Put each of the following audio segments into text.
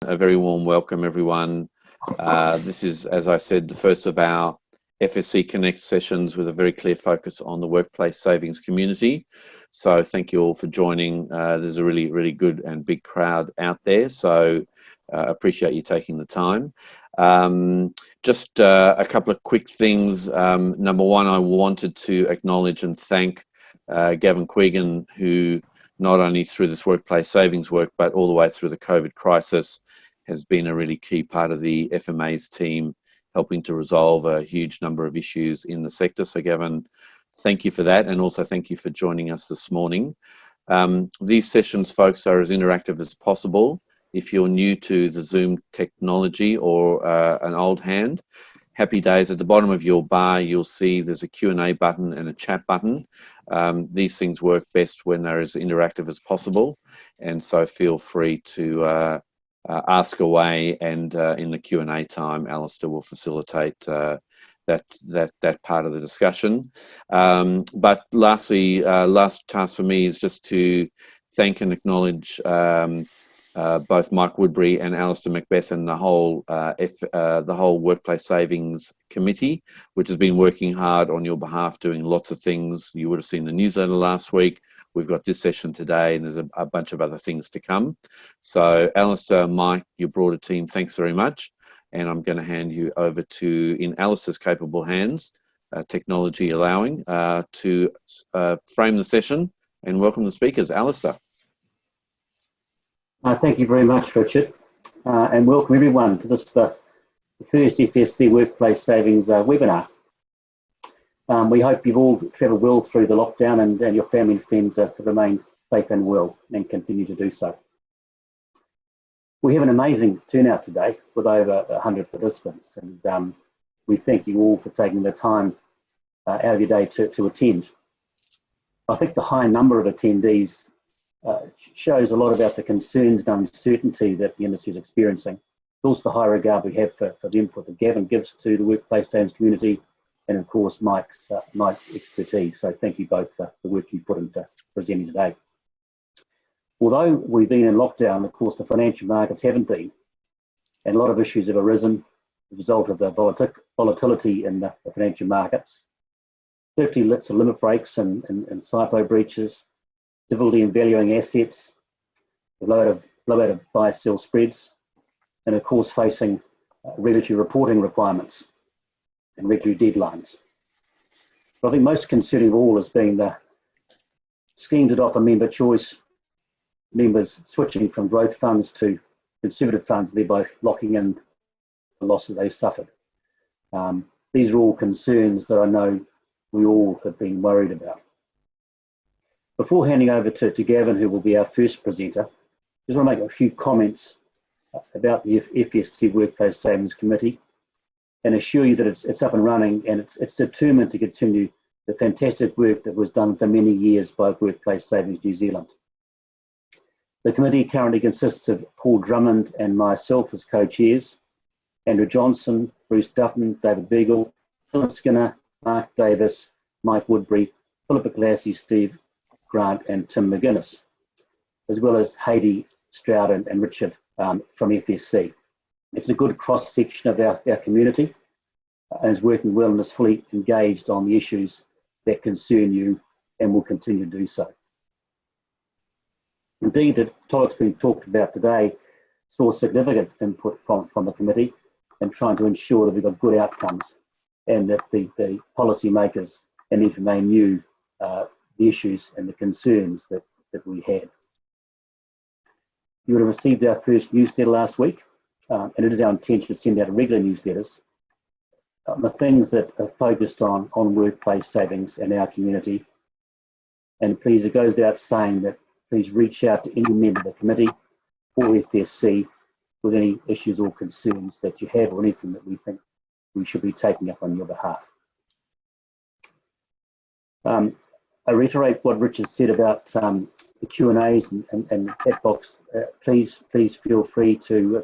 A very warm welcome, everyone. This is, as I said, the first of our FSC Connect sessions with a very clear focus on the workplace savings community. So thank you all for joining. There's a really good and big crowd out there, so appreciate you taking the time. Just a couple of quick things. Number one, I wanted to acknowledge and thank Gavin Quigan, who not only through this workplace savings work, but all the way through the COVID crisis, has been a really key part of the FMA's team, helping to resolve a huge number of issues in the sector. So Gavin, thank you for that, and also thank you for joining us this morning. These sessions, folks, are as interactive as possible. If you're new to the Zoom technology or an old hand, happy days. At the bottom of your bar, you'll see there's a Q&A button and a chat button. These things work best when they're as interactive as possible, and so feel free to ask away, and in the Q&A time, Alasdair will facilitate that part of the discussion. But lastly, last task for me is just to thank and acknowledge both Mike Woodbury and Alasdair McBeth and the whole Workplace Savings Committee, which has been working hard on your behalf, doing lots of things. You would have seen the newsletter last week. We've got this session today, and there's a bunch of other things to come. So Alasdair, Mike, your broader team, thanks very much. And I'm going to hand you over to, in Alasdair's capable hands, technology allowing, to frame the session and welcome the speakers. Alasdair. Thank you very much, Richard, and welcome everyone to this, the first FSC Workplace Savings webinar. We hope you've all travelled well through the lockdown, and your family and friends have remained safe and well and continue to do so. We have an amazing turnout today with over 100 participants, and we thank you all for taking the time out of your day to attend. I think the high number of attendees shows a lot about the concerns and uncertainty that the industry is experiencing. It's also the high regard we have for the input that Gavin gives to the workplace savings community, and of course Mike's expertise. So thank you both for the work you put into presenting today. Although we've been in lockdown, of course the financial markets haven't been, and a lot of issues have arisen as a result of the volatility in the financial markets. 30 limit breaks and SIPO breaches, difficulty in valuing assets, blowout of buy-sell spreads, and of course facing regulatory reporting requirements and regulatory deadlines. But I think most concerning of all has been the schemes that offer member choice, members switching from growth funds to conservative funds, thereby locking in the losses they've suffered. These are all concerns that I know we all have been worried about. Before handing over to Gavin, who will be our first presenter, I just want to make a few comments about the FSC Workplace Savings Committee and assure you that it's up and running, and it's determined to continue the fantastic work that was done for many years by Workplace Savings New Zealand. The committee currently consists of Paul Drummond and myself as co-chairs, Andrew Johnson, Bruce Duffman, David Beagle, Philip Skinner, Mark Davis, Mike Woodbury, Philippa Glassy, Steve Grant and Tim McGuinness, as well as Heidi Stroud and Richard from FSC. It's a good cross-section of our community and is working well and is fully engaged on the issues that concern you and will continue to do so. Indeed, the topics being talked about today saw significant input from the committee in trying to ensure that we've got good outcomes and that the policy makers and FMA knew the issues and the concerns that we had. You would have received our first newsletter last week, and it is our intention to send out regular newsletters. The things that are focused on workplace savings in our community. And please, it goes without saying that please reach out to any member of the committee or FSC with any issues or concerns that you have or anything that we think we should be taking up on your behalf. I reiterate what Richard said about the Q&As and chat box. Please feel free to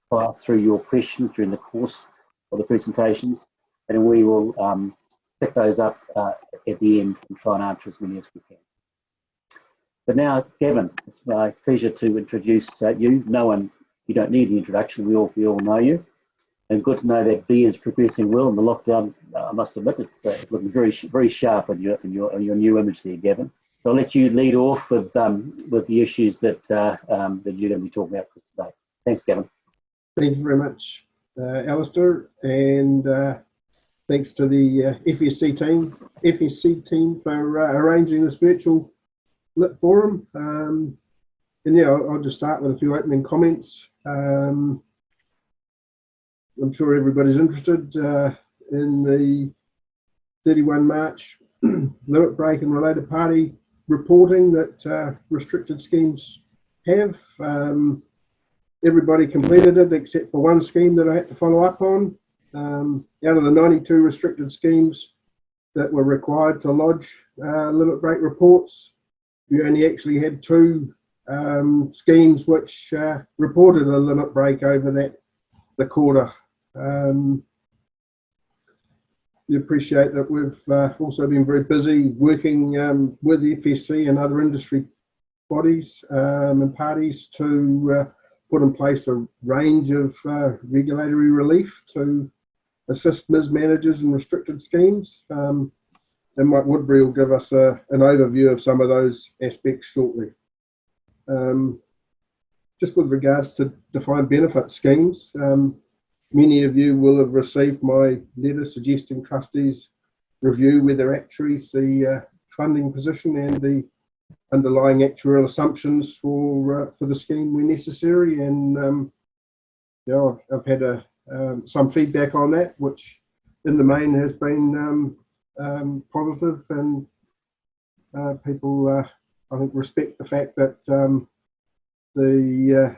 fire through your questions during the course of the presentations, and we will pick those up at the end and try and answer as many as we can. But now, Gavin, it's my pleasure to introduce you. No one you don't need the introduction. We all know you. And good to know that B is progressing well in the lockdown. I must admit, it's looking very sharp on your new image there, Gavin. So I'll let you lead off with the issues that that you're going to be talking about today. Thanks, Gavin. Thank you very much, Alasdair, and thanks to the FSC team for arranging this virtual lit forum. And yeah, I'll just start with a few opening comments. I'm sure everybody's interested in the 31 March limit break and related party reporting that restricted schemes have. Everybody completed it except for one scheme that I had to follow up on. Out of the 92 restricted schemes that were required to lodge limit break reports, we only actually had 2 schemes which reported a limit break over the quarter. You appreciate that we've also been very busy working with the FSC and other industry bodies and parties to put in place a range of regulatory relief to assist MIS managers in restricted schemes. And Mike Woodbury will give us an overview of some of those aspects shortly. Just with regards to defined benefit schemes, many of you will have received my letter suggesting trustees review whether actuaries the funding position and the underlying actuarial assumptions for the scheme where necessary. And you know, I've had some feedback on that, which in the main has been positive, and people I think respect the fact that the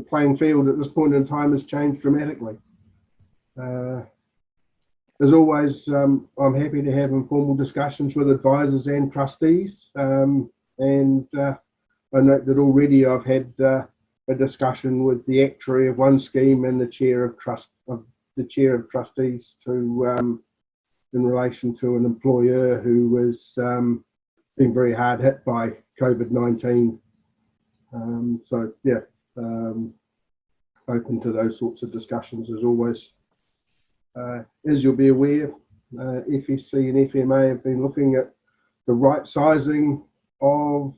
playing field at this point in time has changed dramatically. As always, I'm happy to have informal discussions with advisors and trustees, and I note that already I've had a discussion with the actuary of one scheme and the chair of trustees to in relation to an employer who was being very hard hit by COVID-19. So yeah, open to those sorts of discussions as always. As you'll be aware, FSC and FMA have been looking at the right sizing of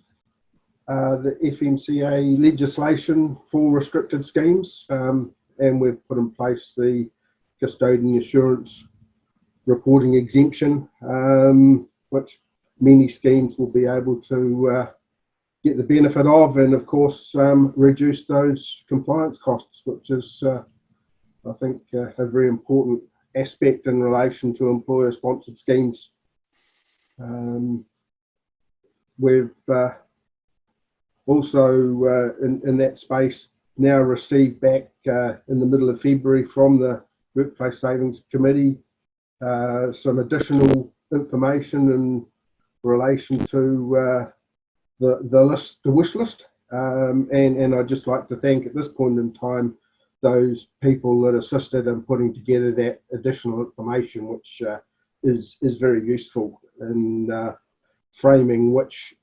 the FMCA legislation for restricted schemes, and we've put in place the custodian assurance reporting exemption, which many schemes will be able to get the benefit of, and of course reduce those compliance costs, which is I think a very important aspect in relation to employer-sponsored schemes. We've also in that space now received back in the middle of February from the Workplace Savings Committee some additional information in relation to the wish list, and I'd just like to thank at this point in time those people that assisted in putting together that additional information, which is very useful in framing which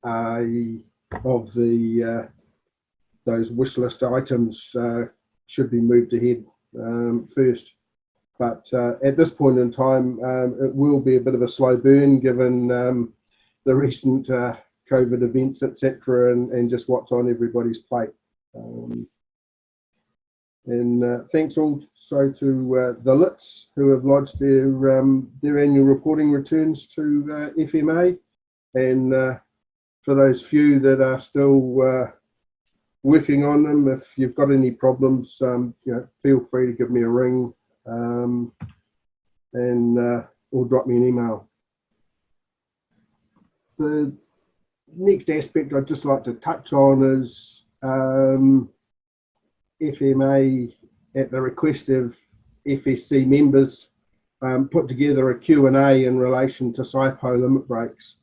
of the those wish list items should be moved ahead first. But at this point in time, it will be a bit of a slow burn given the recent COVID events, etc., and just what's on everybody's plate. And thanks also to the LITs who have lodged their annual reporting returns to FMA, and for those few that are still working on them, if you've got any problems, you know, feel free to give me a ring, and or drop me an email. The next aspect I'd just like to touch on is FMA, at the request of FSC members, put together a Q&A in relation to SIPO limit breaks,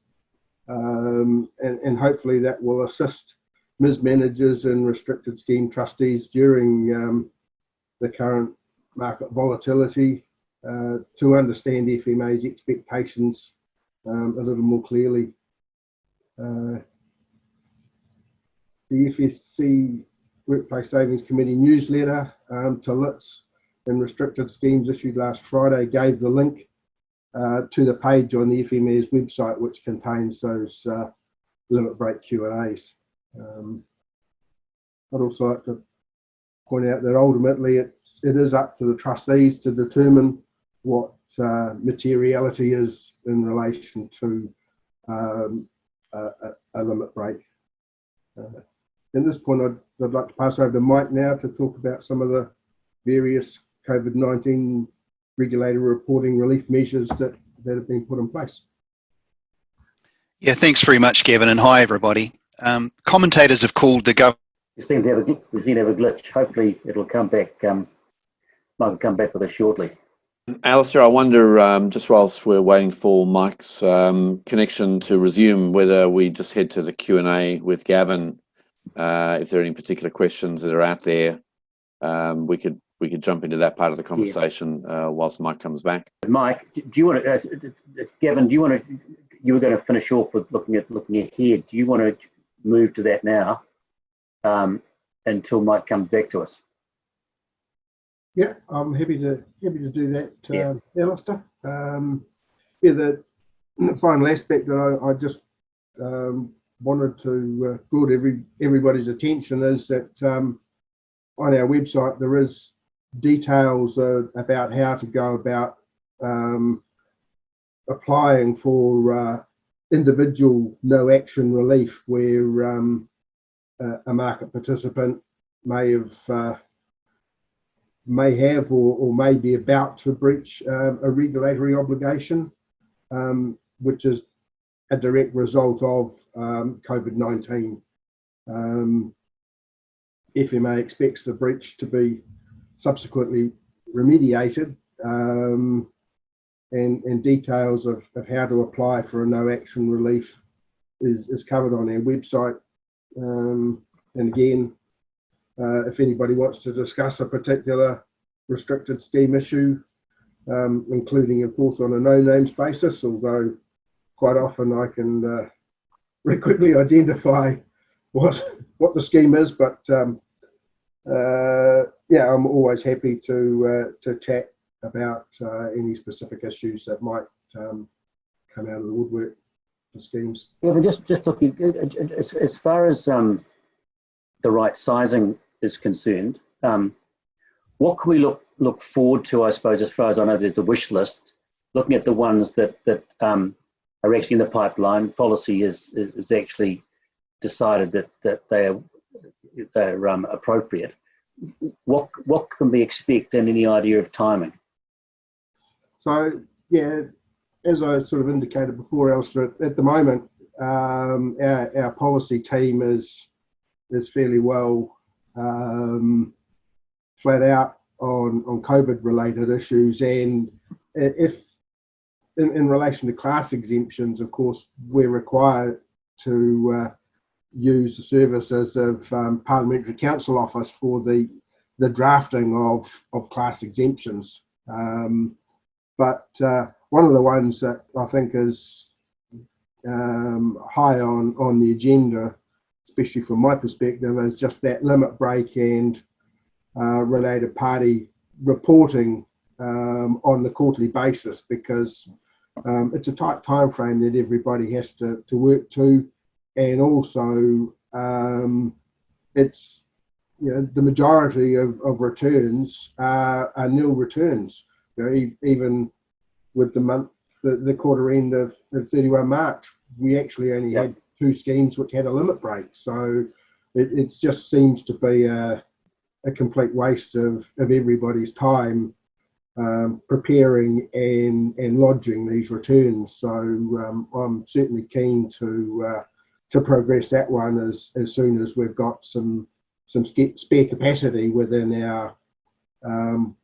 and hopefully that will assist MIS managers and restricted scheme trustees during the current market volatility to understand FMA's expectations a little more clearly. The FSC Workplace Savings Committee newsletter to LITs and restricted schemes issued last Friday gave the link to the page on the FMA's website, which contains those limit break Q&As. I'd also like to point out that ultimately it is up to the trustees to determine what materiality is in relation to a limit break. At this point, I'd like to pass over to Mike now to talk about some of the various COVID-19 regulator reporting relief measures that have been put in place. Yeah, thanks very much, Gavin, and hi, everybody. Commentators have called the government. We seem to have a glitch. Hopefully it'll come back. Might come back with us shortly. Alasdair, I wonder, just whilst we're waiting for Mike's connection to resume, whether we just head to the Q&A with Gavin. If there are any particular questions that are out there, we could jump into that part of the conversation whilst Mike comes back. Mike, do you want to, Gavin? Do you want to? You were going to finish off with looking ahead. Do you want to move to that now until Mike comes back to us? Yeah, I'm happy to do that, Alasdair. The final aspect that I just wanted to draw to everybody's attention is that on our website there is details about how to go about applying for individual no action relief where a market participant may have or may be about to breach a regulatory obligation, which is a direct result of COVID-19. FMA expects the breach to be subsequently remediated, and details of how to apply for a no action relief is covered on our website. And again, if anybody wants to discuss a particular restricted scheme issue, including of course on a no names basis, although quite often I can very quickly identify what the scheme is, but yeah, I'm always happy to chat about any specific issues that might come out of the woodwork for schemes. Yeah, just looking as far as the right sizing is concerned, what can we look forward to? I suppose, as far as I know, there's a wish list. Looking at the ones that are actually in the pipeline, policy is actually decided that they're appropriate. What can we expect, and any idea of timing? So yeah, as I sort of indicated before, Alasdair, at the moment our policy team is fairly well flat out on COVID related issues, and if in relation to class exemptions, of course, we're required to use the services of Parliamentary Counsel Office for the drafting of class exemptions. But one of the ones that I think is high on the agenda, especially from my perspective, is just that limit break and related party reporting on the quarterly basis, because it's a tight time frame that everybody has to work to, and also it's, you know, the majority of returns are nil returns. You know, even with the quarter end of 31 March, we actually only had 2 schemes which had a limit break. So it just seems to be a complete waste of everybody's time preparing and lodging these returns. So I'm certainly keen to progress that one as soon as we've got some spare capacity within our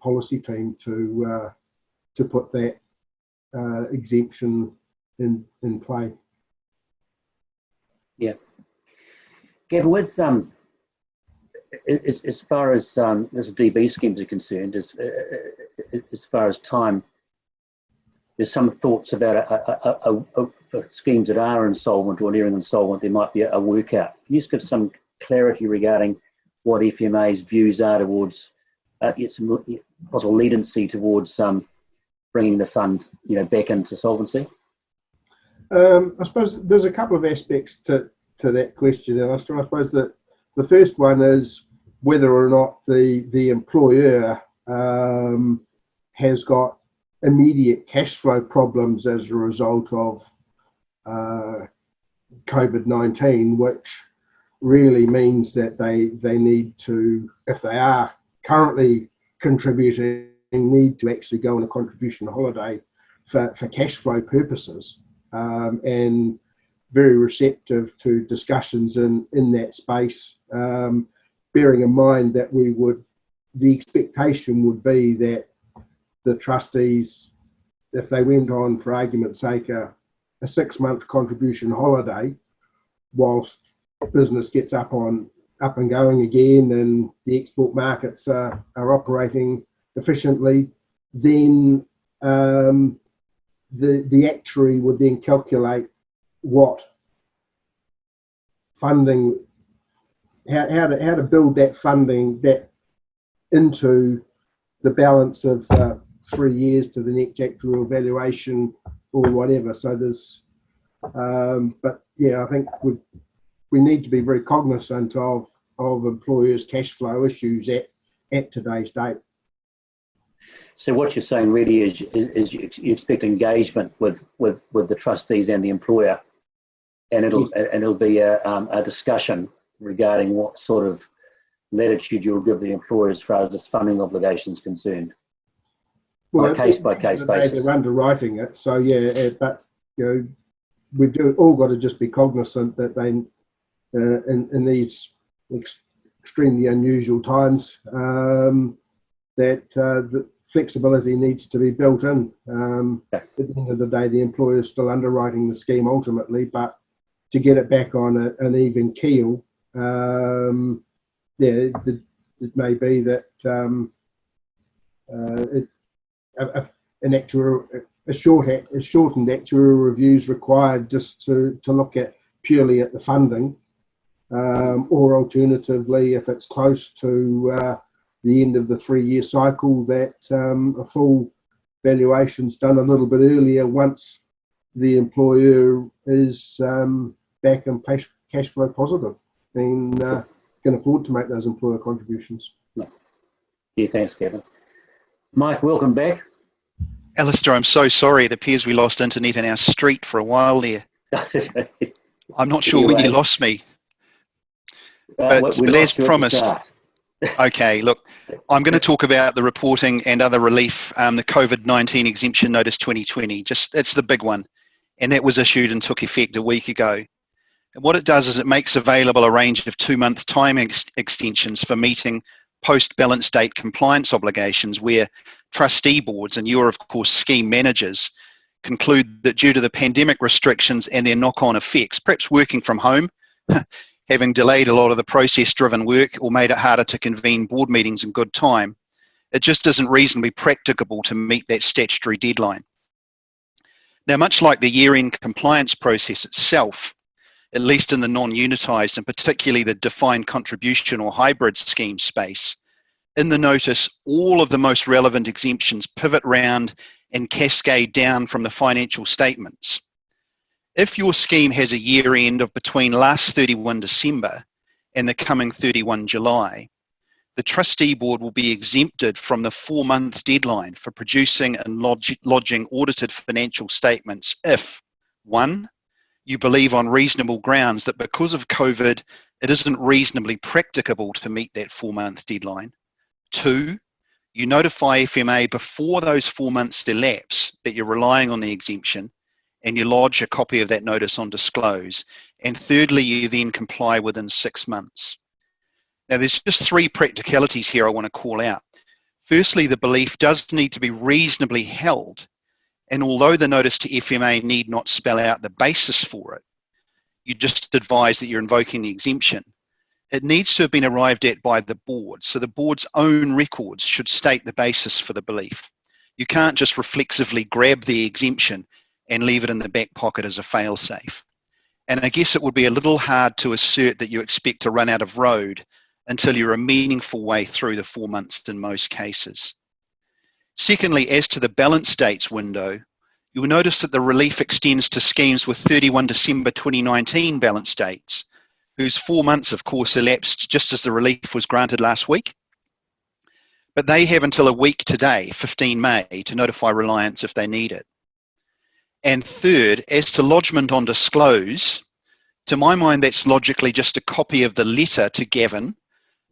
policy team to put that exemption in play. Yeah. Gavin, with as far as this DB schemes are concerned, as far as time, there's some thoughts about for schemes that are insolvent or nearing insolvent, there might be a workout. Can you just give some clarity regarding what FMA's views are towards some possible leniency towards bringing the fund, back into solvency? I suppose there's a couple of aspects to that question, Alasdair. I suppose that the first one is whether or not the employer has got immediate cash flow problems as a result of COVID-19, which really means that they need to, if they are currently contributing, need to actually go on a contribution holiday for cash flow purposes, and very receptive to discussions in that space, bearing in mind that the expectation would be that the trustees, if they went on, for argument's sake, a 6-month contribution holiday, whilst business gets up and going again and the export markets are operating efficiently, then the actuary would then calculate what funding, how to build that funding into the balance of 3 years to the next actuarial valuation or whatever. So there's, but yeah, I think we need to be very cognizant of employers' cash flow issues at today's date. So what you're saying really is you expect engagement with the trustees and the employer, and it'll be a discussion regarding what sort of latitude you'll give the employer as far as this funding obligation is concerned. Well, on a case-by-case basis. They're underwriting it, so yeah, but we've all got to just be cognizant that they, in these extremely unusual times, that the flexibility needs to be built in. At the end of the day, the employer is still underwriting the scheme ultimately, but to get it back on an even keel, it may be that a shortened actuarial review is required just to look at purely at the funding, or alternatively, if it's close to the end of the 3-year cycle, that a full valuation's done a little bit earlier once the employer is back and cash flow positive and can afford to make those employer contributions. Yeah, thanks, Gavin. Mike, welcome back. Alasdair, I'm so sorry. It appears we lost internet in our street for a while there. I'm not sure when you lost me. But as promised, okay, look, I'm going to talk about the reporting and other relief, the COVID-19 exemption notice 2020. It's the big one. And that was issued and took effect a week ago. And what it does is it makes available a range of 2-month time extensions for meeting post-balance date compliance obligations where trustee boards, and you're of course scheme managers, conclude that due to the pandemic restrictions and their knock-on effects, perhaps working from home, having delayed a lot of the process-driven work or made it harder to convene board meetings in good time, it just isn't reasonably practicable to meet that statutory deadline. Now, much like the year-end compliance process itself, at least in the non-unitised and particularly the defined contribution or hybrid scheme space, in the notice, all of the most relevant exemptions pivot round and cascade down from the financial statements. If your scheme has a year end of between last 31 December and the coming 31 July, the trustee board will be exempted from the 4-month deadline for producing and lodging audited financial statements if, 1, you believe on reasonable grounds that because of COVID, it isn't reasonably practicable to meet that 4-month deadline. 2, you notify FMA before those 4 months elapse that you're relying on the exemption and you lodge a copy of that notice on disclose. And thirdly, you then comply within 6 months. Now, there's just 3 practicalities here I want to call out. Firstly, the belief does need to be reasonably held. And although the notice to FMA need not spell out the basis for it, you just advise that you're invoking the exemption. It needs to have been arrived at by the board, so the board's own records should state the basis for the belief. You can't just reflexively grab the exemption and leave it in the back pocket as a fail-safe. And I guess it would be a little hard to assert that you expect to run out of road until you're a meaningful way through the 4 months in most cases. Secondly, as to the balance dates window, you will notice that the relief extends to schemes with 31 December 2019 balance dates, whose 4 months, of course, elapsed just as the relief was granted last week. But they have until a week today, 15 May, to notify Reliance if they need it. And third, as to lodgement on disclose, to my mind, that's logically just a copy of the letter to Gavin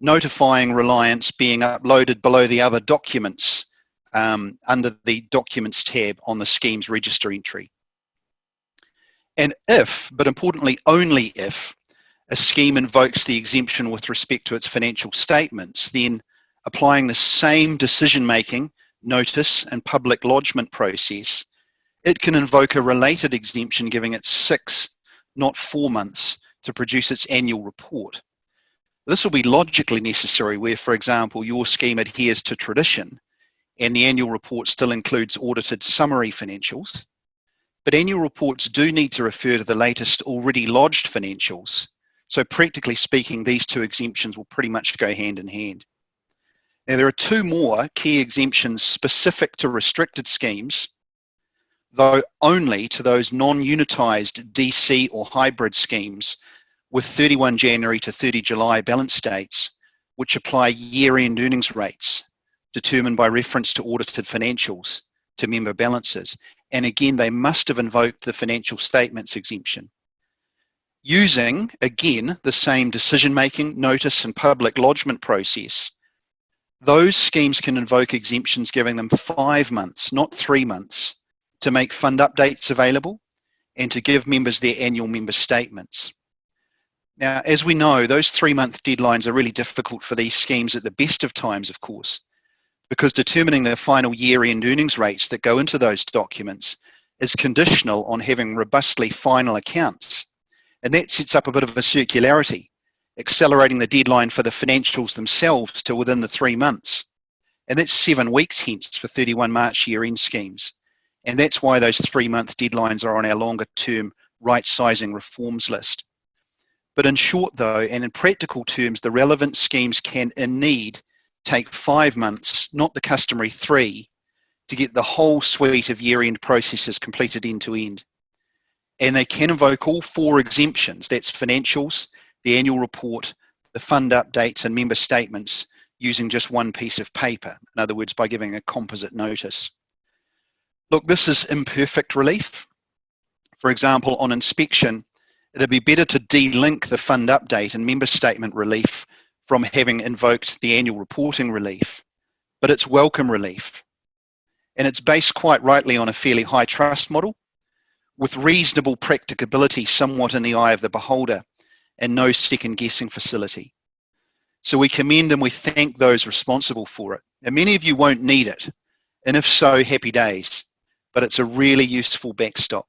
notifying Reliance being uploaded below the other documents under the Documents tab on the scheme's register entry. And if, but importantly only if, a scheme invokes the exemption with respect to its financial statements, then applying the same decision-making, notice and public lodgement process, it can invoke a related exemption giving it 6, not 4 months to produce its annual report. This will be logically necessary where, for example, your scheme adheres to tradition and the annual report still includes audited summary financials, but annual reports do need to refer to the latest already lodged financials. So practically speaking, these two exemptions will pretty much go hand in hand. Now, there are 2 more key exemptions specific to restricted schemes, though only to those non-unitised DC or hybrid schemes with 31 January to 30 July balance dates, which apply year-end earnings rates determined by reference to audited financials to member balances. And again, they must have invoked the financial statements exemption. Using, again, the same decision-making, notice and public lodgement process, those schemes can invoke exemptions giving them 5 months, not 3 months, to make fund updates available and to give members their annual member statements. Now, as we know, those 3-month deadlines are really difficult for these schemes at the best of times, of course, because determining the final year-end earnings rates that go into those documents is conditional on having robustly final accounts. And that sets up a bit of a circularity, accelerating the deadline for the financials themselves to within the 3 months. And that's 7 weeks hence for 31 March year-end schemes. And that's why those 3-month deadlines are on our longer-term right-sizing reforms list. But in short, though, and in practical terms, the relevant schemes can, in need, take 5 months, not the customary 3, to get the whole suite of year-end processes completed end-to-end. And they can invoke all 4 exemptions. That's financials, the annual report, the fund updates and member statements using just one piece of paper. In other words, by giving a composite notice. Look, this is imperfect relief. For example, on inspection, it'd be better to de-link the fund update and member statement relief from having invoked the annual reporting relief, but it's welcome relief. And it's based quite rightly on a fairly high trust model with reasonable practicability somewhat in the eye of the beholder and no second guessing facility. So we commend and we thank those responsible for it. And many of you won't need it, and if so, happy days, but it's a really useful backstop.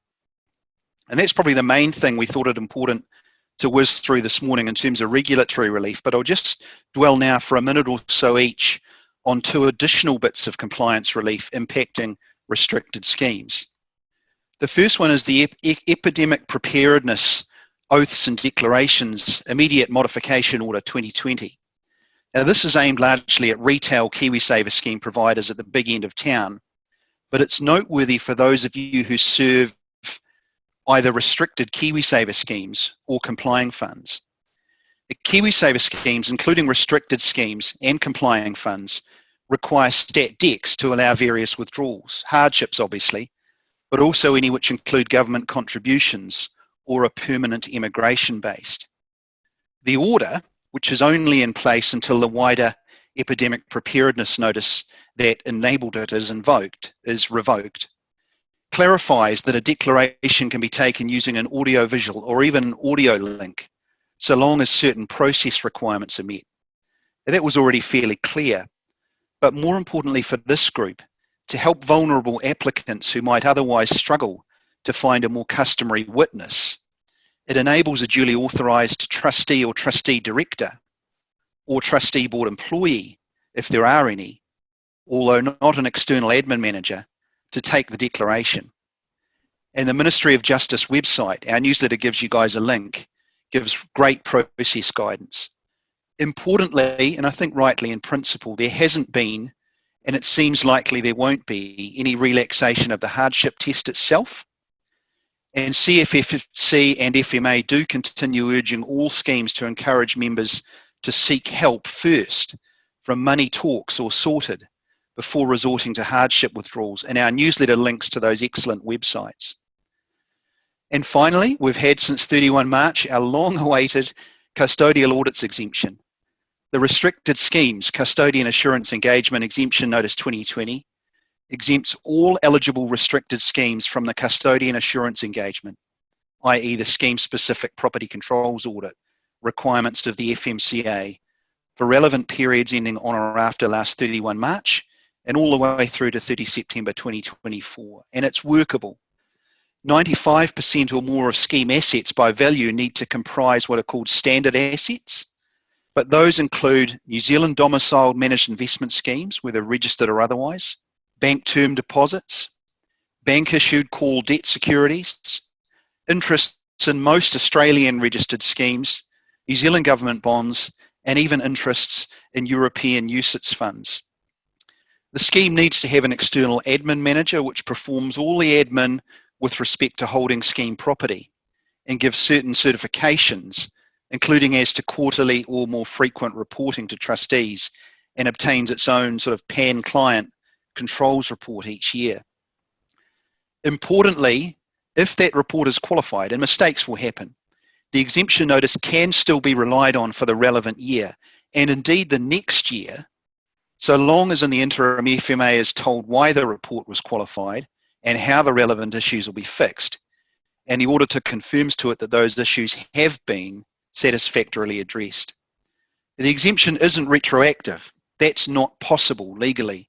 And that's probably the main thing we thought it important to whiz through this morning in terms of regulatory relief, but I'll just dwell now for a minute or so each on 2 additional bits of compliance relief impacting restricted schemes. The first one is the Epidemic Preparedness Oaths and Declarations Immediate Modification Order 2020. Now, this is aimed largely at retail KiwiSaver scheme providers at the big end of town, but it's noteworthy for those of you who serve either restricted KiwiSaver schemes or complying funds. The KiwiSaver schemes, including restricted schemes and complying funds, require stat decs to allow various withdrawals, hardships obviously, but also any which include government contributions or are permanent immigration-based. The order, which is only in place until the wider epidemic preparedness notice that enabled it is revoked, clarifies that a declaration can be taken using an audio-visual or even an audio link, so long as certain process requirements are met. Now, that was already fairly clear, but more importantly for this group, to help vulnerable applicants who might otherwise struggle to find a more customary witness, it enables a duly authorised trustee or trustee director or trustee board employee, if there are any, although not an external admin manager, to take the declaration. And the Ministry of Justice website, our newsletter gives you guys a link, gives great process guidance. Importantly, and I think rightly in principle, there hasn't been, and it seems likely there won't be, any relaxation of the hardship test itself. And CFFC and FMA do continue urging all schemes to encourage members to seek help first from money talks or sorted before resorting to hardship withdrawals. And our newsletter links to those excellent websites. And finally, we've had since 31 March our long-awaited custodial audits exemption. The restricted schemes Custodian Assurance Engagement Exemption Notice 2020 exempts all eligible restricted schemes from the custodian assurance engagement, i.e. the scheme-specific property controls audit requirements of the FMCA for relevant periods ending on or after last 31 March and all the way through to 30 September 2024. And it's workable. 95% or more of scheme assets by value need to comprise what are called standard assets, but those include New Zealand domiciled managed investment schemes, whether registered or otherwise, bank term deposits, bank issued call debt securities, interests in most Australian registered schemes, New Zealand government bonds, and even interests in European UCITS funds. The scheme needs to have an external admin manager which performs all the admin with respect to holding scheme property and gives certain certifications, including as to quarterly or more frequent reporting to trustees, and obtains its own sort of pan-client controls report each year. Importantly, if that report is qualified, and mistakes will happen, the exemption notice can still be relied on for the relevant year, and indeed the next year, so long as in the interim FMA is told why the report was qualified and how the relevant issues will be fixed, and the auditor confirms to it that those issues have been satisfactorily addressed. The exemption isn't retroactive. That's not possible legally.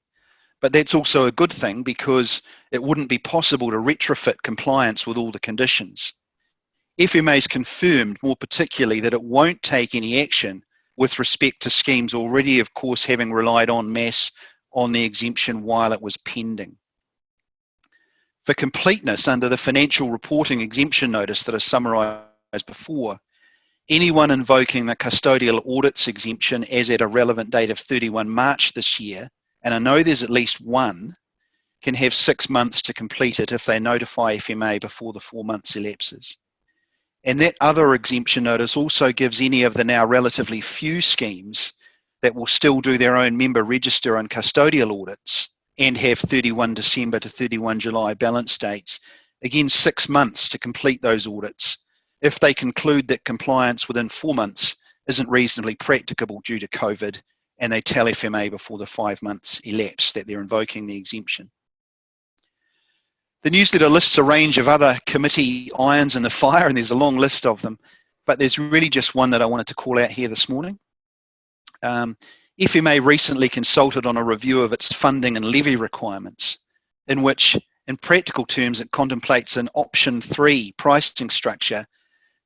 But that's also a good thing because it wouldn't be possible to retrofit compliance with all the conditions. FMA's confirmed more particularly that it won't take any action with respect to schemes already, of course, having relied en masse on the exemption while it was pending. For completeness, under the financial reporting exemption notice that I summarised before, anyone invoking the custodial audits exemption as at a relevant date of 31 March this year, and I know there's at least one, can have 6 months to complete it if they notify FMA before the 4 months elapses. And that other exemption notice also gives any of the now relatively few schemes that will still do their own member register and custodial audits and have 31 December to 31 July balance dates, again 6 months to complete those audits if they conclude that compliance within 4 months isn't reasonably practicable due to COVID, and they tell FMA before the 5 months elapse that they're invoking the exemption. The newsletter lists a range of other committee irons in the fire, and there's a long list of them, but there's really just one that I wanted to call out here this morning. FMA recently consulted on a review of its funding and levy requirements, in which, in practical terms, it contemplates an option 3 pricing structure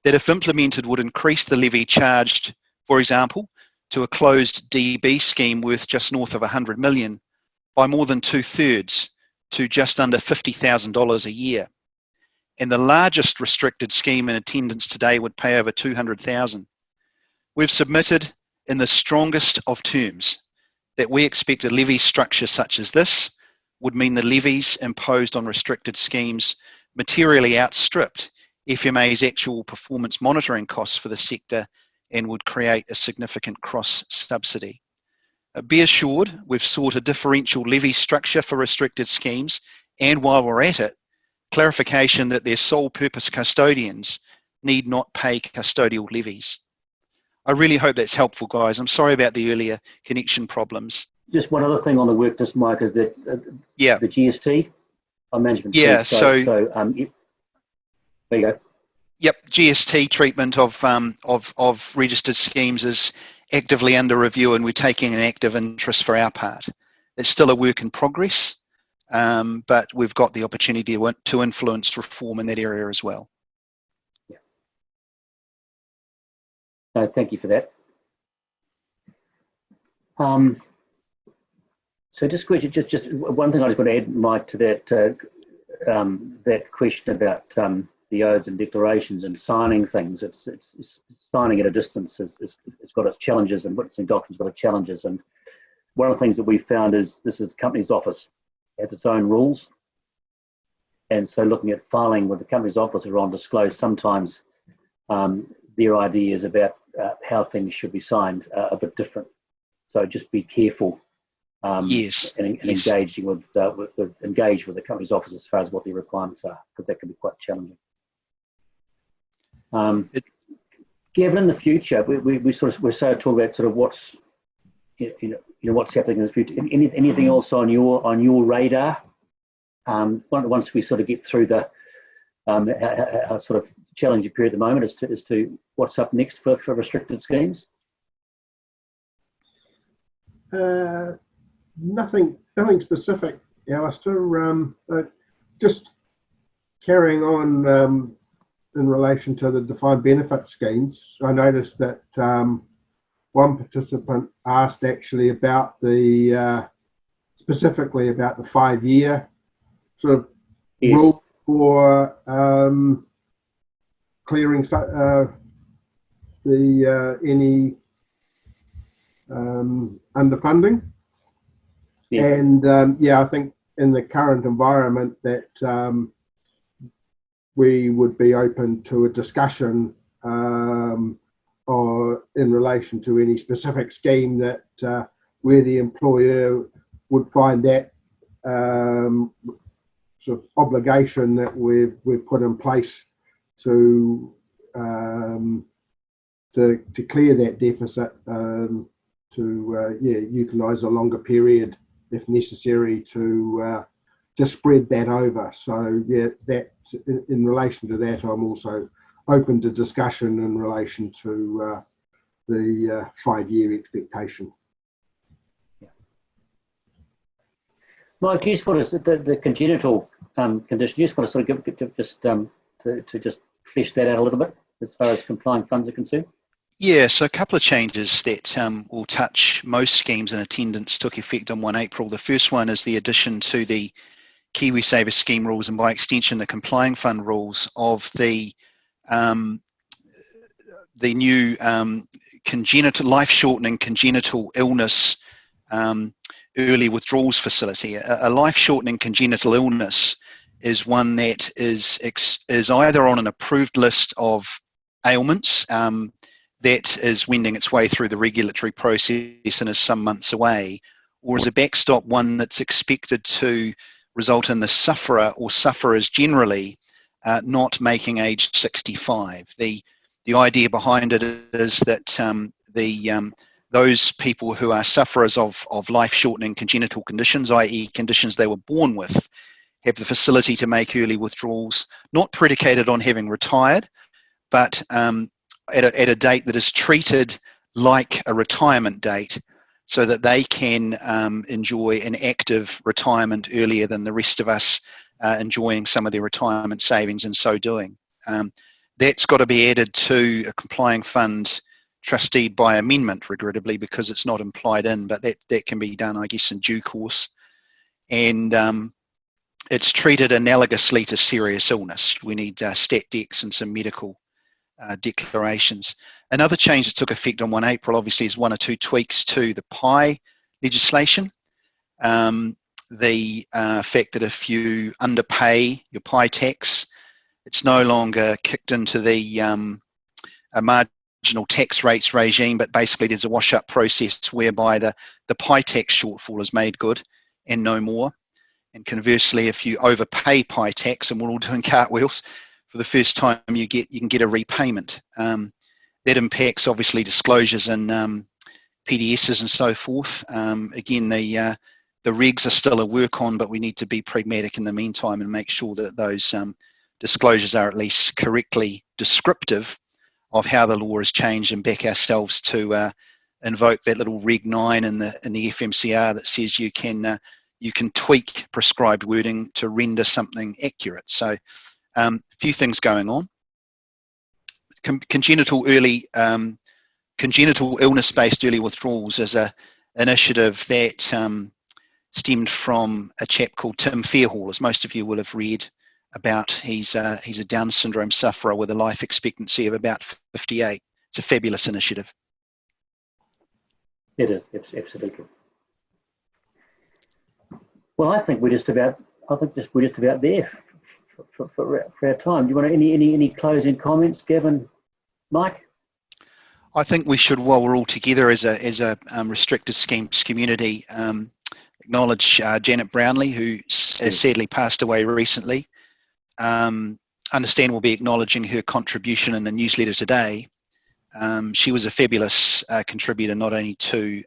that, if implemented, would increase the levy charged, for example, to a closed DB scheme worth just north of 100 million by more than 2/3 to just under $50,000 a year. And the largest restricted scheme in attendance today would pay over 200,000. We've submitted in the strongest of terms that we expect a levy structure such as this would mean the levies imposed on restricted schemes materially outstripped FMA's actual performance monitoring costs for the sector and would create a significant cross-subsidy. Be assured, we've sought a differential levy structure for restricted schemes, and while we're at it, clarification that their sole purpose custodians need not pay custodial levies. I really hope that's helpful, guys. I'm sorry about the earlier connection problems. Just one other thing on the work, just Mike, is that the GST on management. Yeah, there you go. Yep, GST treatment of registered schemes is actively under review, and we're taking an active interest for our part. It's still a work in progress, but we've got the opportunity to influence reform in that area as well. Yeah. No, thank you for that. So just one thing I just want to add, Mike, to that that question about the oaths and declarations and signing things. It's signing at a distance. It's got its challenges, and witnessing documents got its challenges. And one of the things that we found is this is the company's office has its own rules. And so looking at filing with the company's office around disclosed, sometimes their ideas about how things should be signed are a bit different. So just be careful Yes. and engaging engage with the company's office as far as what their requirements are, because that can be quite challenging. Gavin, in the future, we're talking about sort of what's what's happening in the future. Anything else on your radar? Once we sort of get through the sort of challenging period at the moment as to what's up next for restricted schemes. Nothing specific, Alasdair. Just carrying on in relation to the defined benefit schemes, I noticed that one participant asked actually about specifically about the 5-year sort of rule for clearing any underfunding. Yeah. And I think in the current environment that we would be open to a discussion or in relation to any specific scheme that where the employer would find that sort of obligation that we've put in place to clear that deficit, to utilise a longer period if necessary to spread that over. So that in relation to that, I'm also open to discussion in relation to the 5-year expectation. Mike, do you just want to the congenital condition? You just want to sort of just flesh that out a little bit as far as complying funds are concerned. Yeah, so a couple of changes that will touch most schemes in attendance took effect on 1 April. The first one is the addition to the KiwiSaver scheme rules, and by extension the complying fund rules of the new congenital life-shortening congenital illness early withdrawals facility. A life-shortening congenital illness is one that is either on an approved list of ailments that is wending its way through the regulatory process and is some months away, or as a backstop one that's expected to result in the sufferer or sufferers generally not making age 65. The idea behind it is that those people who are sufferers of life-shortening congenital conditions, i.e. conditions they were born with, have the facility to make early withdrawals, not predicated on having retired, but at a date that is treated like a retirement date, so that they can enjoy an active retirement earlier than the rest of us enjoying some of their retirement savings in so doing. That's got to be added to a complying fund trusteed by amendment, regrettably, because it's not implied in, but that can be done, I guess, in due course. And it's treated analogously to serious illness. We need stat decs and some medical declarations. Another change that took effect on 1 April, obviously, is 1 or 2 tweaks to the PI legislation. The fact that if you underpay your PI tax, it's no longer kicked into the marginal tax rates regime, but basically there's a wash-up process whereby the PI tax shortfall is made good and no more. And conversely, if you overpay PI tax, and we're all doing cartwheels, for the first time you can get a repayment. That impacts obviously disclosures and PDSs and so forth. Again, the regs are still a work on, but we need to be pragmatic in the meantime and make sure that those disclosures are at least correctly descriptive of how the law has changed, and back ourselves to invoke that little Reg 9 in the FMCR that says you can tweak prescribed wording to render something accurate. So a few things going on. Congenital illness-based early withdrawals is an initiative that stemmed from a chap called Tim Fairhall, as most of you will have read about he's a Down syndrome sufferer with a life expectancy of about 58. It's a fabulous initiative. It is, absolutely. Well, I think we're just about there for our time. Do you want any closing comments, Gavin, Mike? I think we should, while we're all together as a restricted schemes community, acknowledge Janet Brownlee, who has sadly passed away recently. Understand we'll be acknowledging her contribution in the newsletter today. She was a fabulous contributor, not only to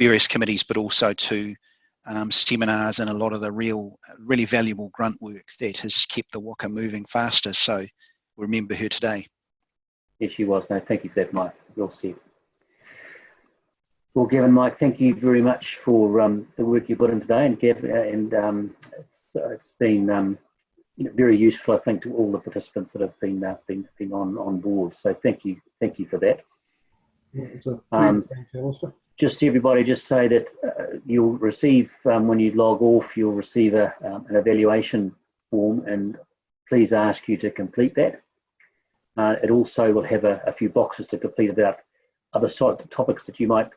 various committees, but also to seminars and a lot of the really valuable grunt work that has kept the Waka moving faster. So we'll remember her today. Yes, she was. No, thank you for that, Mike. Well said. Well, Gavin, Mike, thank you very much for the work you put in today, and Gavin, it's been very useful, I think, to all the participants that have been on board. So thank you for that. Yeah, it's a thank you, Alasdair. Just to everybody, just say that you'll receive, when you log off, you'll receive an evaluation form, and please ask you to complete that. It also will have a few boxes to complete about other topics that you might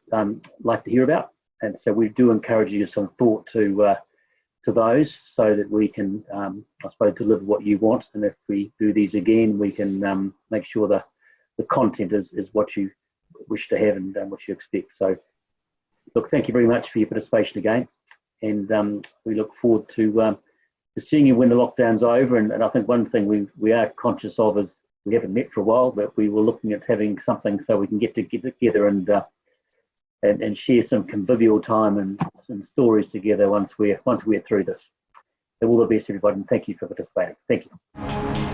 like to hear about. And so we do encourage you some thought to those, so that we can, I suppose, deliver what you want. And if we do these again, we can make sure that the content is what you wish to have and what you expect. So, look, thank you very much for your participation again, and we look forward to seeing you when the lockdown's over. And I think one thing we are conscious of is we haven't met for a while, but we were looking at having something so we can get together and share some convivial time and some stories together once we're through this. So all the best, everybody, and thank you for participating. Thank you.